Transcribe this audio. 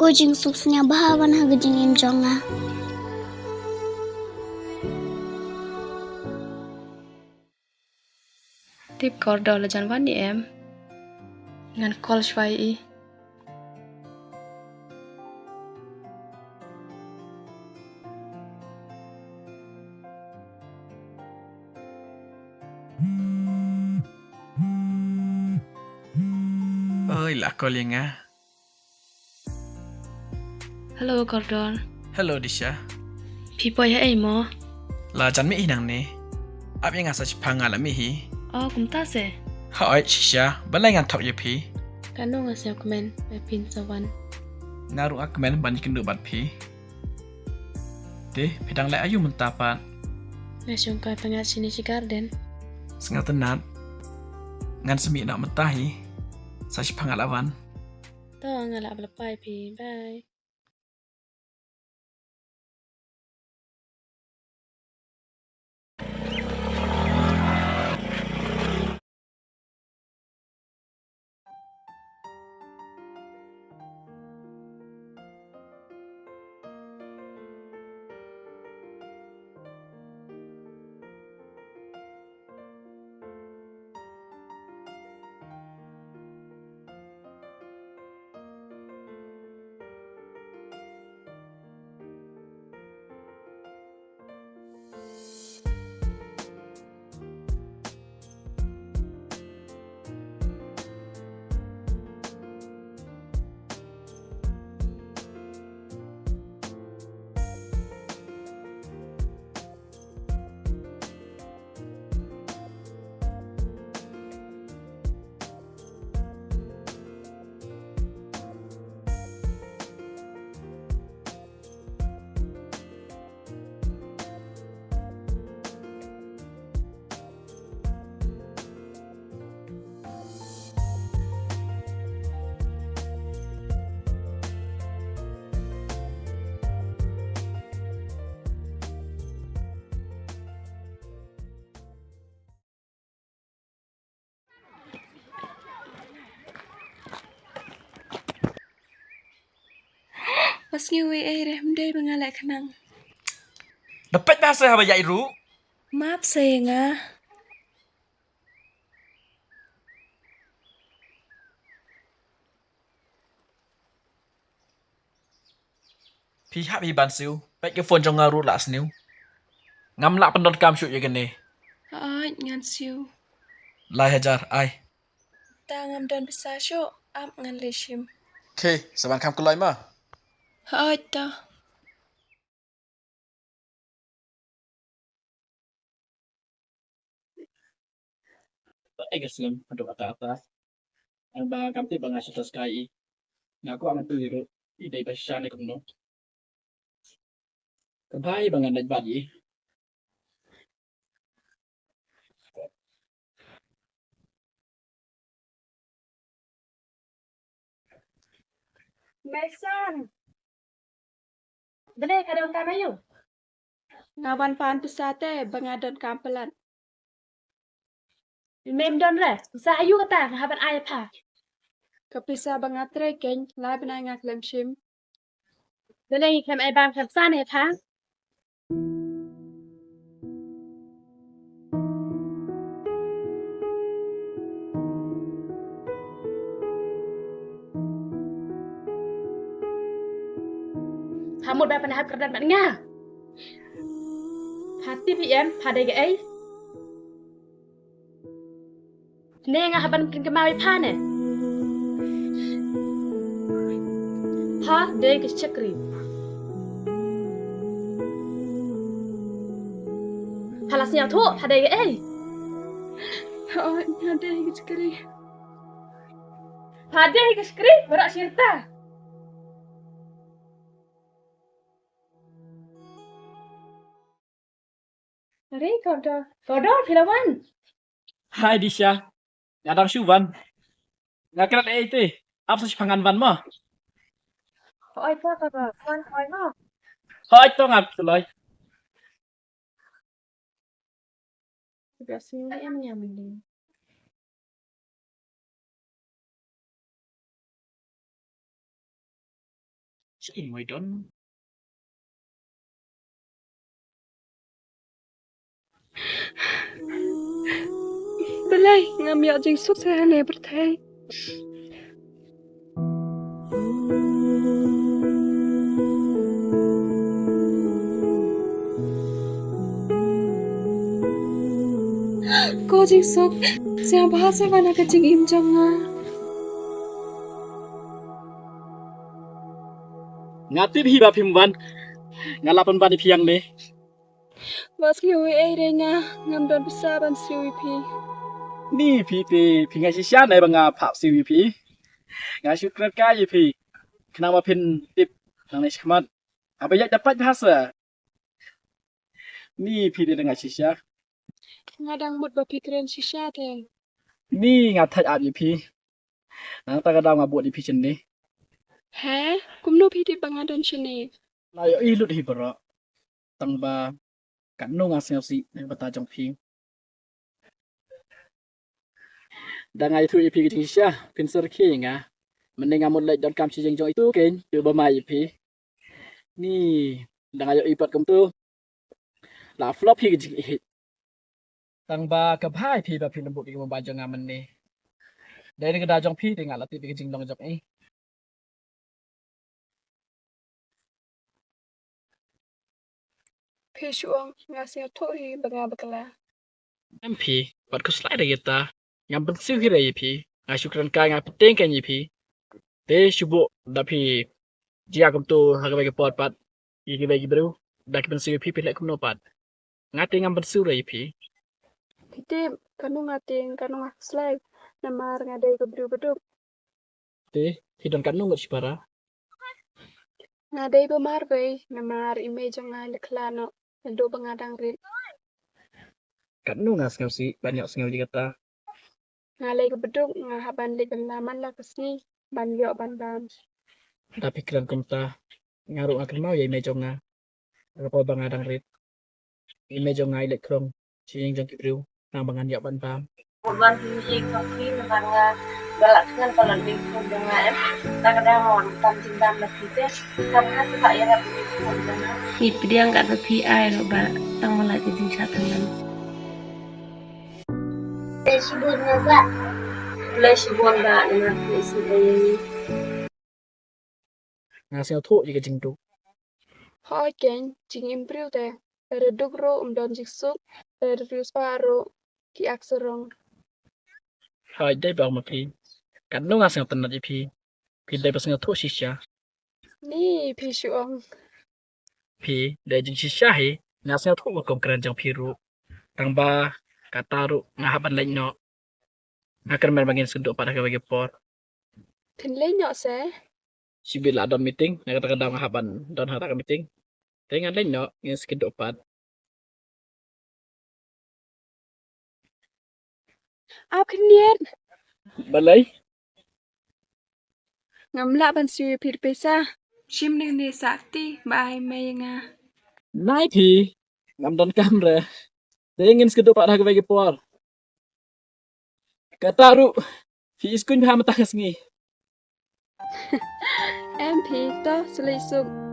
Kucing suksnya bahawan hagajing imjonga. Tip kordo la jan wan di em. Ngan kol shwai i. Ơi là cô liền à. Hello kordon. Hello Disha. Pipoy ha ei mo. Là chẳng mỹ năng nè. Áp yang asa chipanga la mi hi. Kum ta se. Hỏi Shisha, bên lại ngàn thọc ye pi. Kano nga siya kumen. Pin sawan. Ngaru ak men ban ikin bat pi. Te, pedang lại ayu mentapan. Nga siyong kay pangat sini si garden. Sengat tenat. Ngan semi nak mentahi. Sa chipanga lawan. To nga la ablapay pi. Bye. Pas ngiwi ay remday bangalak nang. Dapat bahasa haba yai ru. Maaf saya nga. Pi hab hi ban siu. Baik ke phone trong ngaru la sniu. Ngam lak pendon kam shoot ye gane. Ay, ngan siu. Lai hajar ai. Ta ngam don bisa syuk. Am ngan lishim. Okay, saban kam kelai ma. Ay, ta. Ai gaslim untuk kata-kata. Ang ba kam ti banga sa sky. Nga ko ang tuiro. Iday ba siya ni kuno. Kabay banga nagbayi. Mesan. Dali, kadang kamayo. Ngawan paan pusate, bangadon kampelan. Mem don re, sa ayu kata, haban ay pa. Kapisa bangatre keng, laban ay ngak lem shim. Dali, kem ay bang kem sane pa. Hamud ba panahap kerdan bat nga. Hati PM pada ke ai. Ne nga haban kin kemawi pa ne. Ha de ke chakri. Halasnya tu pada ke ai. Oh, ada ke chakri. Pada ke chakri berak sirta. Ari kodo pilawan. Hai Disha. Ngadang syuban. Ngakrat ai te. Apa sa pangan van ma? Oi pa ka kon oi ma. Hai to ngap tulai. Biasanya em nhà mình đi. Sige mo doon. Balay, ngam ya jing suk sa hane berthai. Cô jing suk, siang bahasa mana ka jing im jong nga. Ngati hi ba pimban. Ngalapan ba ni piang ni? Was kiwi ai re nga, ngam don bisa ban siwi pi. Ni pi pi ngai si sha nai ba nga phap CVP. Nga shoot krat ka yi pi. Kenapa pin tip nang ni skmat. Apa ya dapat bahasa? Ni pi dia dengan sisya. Ngadang mut ba pikiran shisha te. Ni ngatai ap yi pi. Nang ta kadang ngabut di pi chen ni. Hả? Cũng nô pi di bangadan chene. La yo i lut hi bro. Tang ba kan no nga sel si ni bata jong pi. Dan ngai thu yi pi ki sisya pin ser ki nga. Mending ngamut lek don kam si jeng jong itu ken tu ba mai yi pi. Ni dan ayo ipat kem tu. La flop hi ki hit. Tang ba ka bhai pi ba pin bu ki mo ba jong ngamen ni. Dari ke da jong pi dengan latih pi jing dong jong eh. Pi shuang ngasih to hi banga bakala. MP buat ku slide kita. Ngam pensiu kira yi pi. Ngai syukran ka ngai penting kan yi pi. Te syubu da pi jia kem tu ha ka pot pat. Yi ki bagi bru. Da ki pensiu pi pi lek kum no pat. Ngati ngam pensiu ra yi pi. Piti kanu ngating kanu ngakslay. Namar ngadai ke bru beduk. Te hidon kan nunggut sipara. Ngadai bemar bay. Namar imej ngai leklano. Endo bangadang rit. Kan nungas ngau si banyak ngau ji kata. Ngalai ke beduk ngahaban lik laman lah kesni. Ban yo ban bam. Da pikiran kum ta. Ngaruk ngakil mau ya imej nga. Apa bangadang rit. Imej ngai lek krong. Sing jong ki bru. Nang bangan ya ban pam. Bukan fisik tapi memang galak dengan kalau di dengan tak ada mohon tam cinta kita sama suka ya tapi dengan Itu dia nggak ada PI loh, Mbak. Tang malah jadi satu nan. Sibuk nyoba. flash bonda dengan flash ini Ngasih thu ji ka jing tu. Hoi ken jing impriu te. Reduk ro don jik suk. Rius paro. Ki akserong. Hai dai ba ma pi. Kan nungas ngau tanat ji pi. Pi dai pas ngau thu sisya. Ni pi shuang. Pi dai jing sisya he. Ngasih thu ba kom kran jong pi ru. Tang ba kata ru ngahaban lain no. Akan main bangin senduk pada ke bagi por. Thìn lấy nhỏ sẽ. Si bila don meeting, nak kata kadang ngahaban don hata meeting. Tengan lain no, ngin senduk pad. Áp khinh nhiệt. Balai. Ngắm lạ bàn siêu phịt bê xa. Chim nâng nê sạc ti. Bà ai mê nga. Nai pi. Ngam don kamera. Tengan senduk pada ke bagi por. Kata ru. Fi iskun ha matah ngi. Em phí to. Sợi sụp.